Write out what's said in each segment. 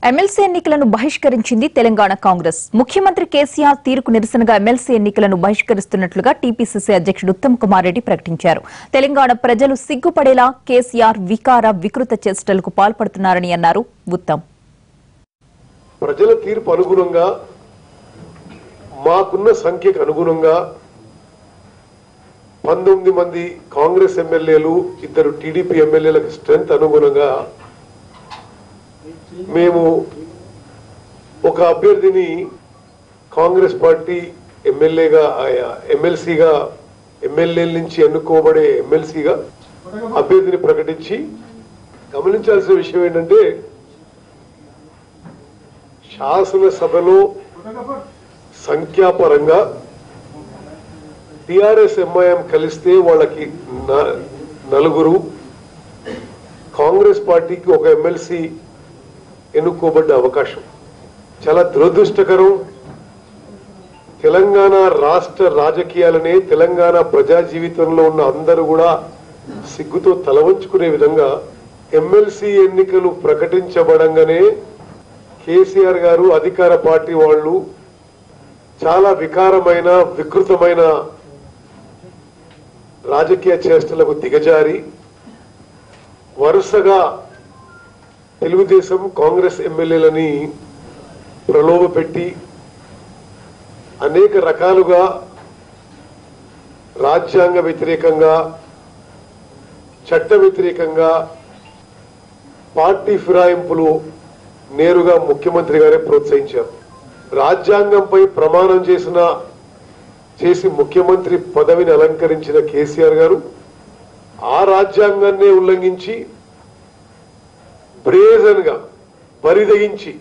MLC ఎన్నికలను బహిష్కరించింది తెలంగాణ కాంగ్రెస్. ముఖ్యమంత్రి కేసీఆర్ తీరుకు నిరసనగా ఎమ్మెల్సీ ఎన్నికలను బహిష్కరిస్తున్నట్లుగా టీపీసీసీ అధ్యక్షుడు ఉత్తమ్ కుమార్ రెడ్డి ప్రకటించారు. తెలంగాణ ప్రజలు సిగ్గుపడేలా కేసీఆర్ వికృత చేష్టలకు పాల్పడుతున్నారని అన్నారు ఉత్తమ్. ప్రజల తీర్పు అనుగుణంగా మాకున్న సంఖ్యకు అనుగుణంగా 19 మంది కాంగ్రెస్ ఎమ్మెల్యేలు, 2 టీడీపీ ఎమ్మెల్యేలకు స్ట్రెంత్ అనుగుణంగా మేము ఒక అభ్యర్థిని కాంగ్రెస్ పార్టీ ఎమ్మెల్సీగా ఎమ్మెల్యేల నుంచి ఎన్నుకోబడే ఎమ్మెల్సీగా అభ్యర్థిని ప్రకటించి, గమనించాల్సిన విషయం ఏంటంటే శాసనసభలో సంఖ్యాపరంగా టిఆర్ఎస్ ఎంఐఎం కలిస్తే వాళ్ళకి 4, కాంగ్రెస్ పార్టీకి ఒక ఎమ్మెల్సీ ఎన్నుకోబడ్డ అవకాశం. చాలా దురదృష్టకరం. తెలంగాణ రాష్ట్ర రాజకీయాలనే, తెలంగాణ ప్రజా జీవితంలో ఉన్న అందరూ కూడా సిగ్గుతో తలవంచుకునే విధంగా ఎమ్మెల్సీ ఎన్నికలు ప్రకటించబడంగానే కేసీఆర్ గారు, అధికార పార్టీ వాళ్ళు చాలా వికృతమైన రాజకీయ చేష్టలకు దిగజారి వరుసగా తెలుగుదేశం, కాంగ్రెస్ ఎమ్మెల్యేలని ప్రలోభపెట్టి అనేక రకాలుగా రాజ్యాంగ వ్యతిరేకంగా, చట్ట వ్యతిరేకంగా పార్టీ ఫిరాయింపులు నేరుగా ముఖ్యమంత్రి గారే ప్రోత్సహించారు. రాజ్యాంగంపై ప్రమాణం చేసి ముఖ్యమంత్రి పదవిని అలంకరించిన కేసీఆర్ గారు ఆ రాజ్యాంగాన్నే ఉల్లంఘించి బ్రేజన్ గా బరిదగించి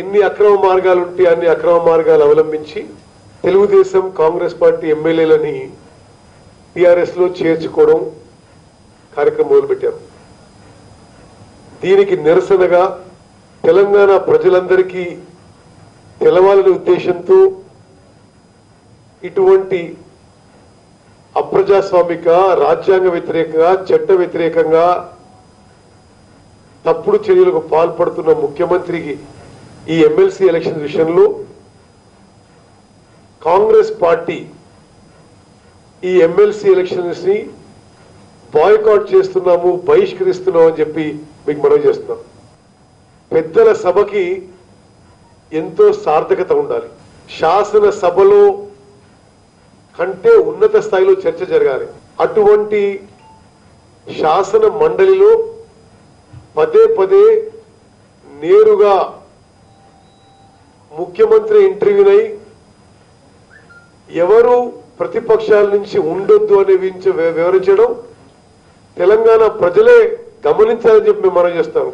ఎన్ని అక్రమ మార్గాలు ఉంటే అన్ని అక్రమ మార్గాలు అవలంబించి తెలుగుదేశం, కాంగ్రెస్ పార్టీ ఎమ్మెల్యేలని టిఆర్ఎస్ లో చేర్చుకోవడం కార్యక్రమం మొదలుపెట్టారు. దీనికి నిరసనగా తెలంగాణ ప్రజలందరికీ తెలవాలనే ఉద్దేశంతో ఇటువంటి అప్రజాస్వామిక, రాజ్యాంగ వ్యతిరేకంగా, చట్ట వ్యతిరేకంగా తప్పుడు చర్యలకు పాల్పడుతున్న ముఖ్యమంత్రికి ఈ ఎమ్మెల్సీ ఎలక్షన్ విషయంలో కాంగ్రెస్ పార్టీ ఈ ఎమ్మెల్సీ ఎలక్షన్స్ ని బాయ్కాట్ చేస్తున్నాము, బహిష్కరిస్తున్నాం అని చెప్పి మీకు మనవి చేస్తున్నాం. పెద్దల సభకి ఎంతో సార్థకత ఉండాలి. శాసనసభలో కంటే ఉన్నత స్థాయిలో చర్చ జరగాలి. అటువంటి శాసన మండలిలో పదే నేరుగా ముఖ్యమంత్రి ఇంటర్వ్యూనై ఎవరు ప్రతిపక్షాల నుంచి ఉండొద్దు అనే వివరించడం తెలంగాణ ప్రజలే గమనించాలని చెప్పి మేము మనం చేస్తాం.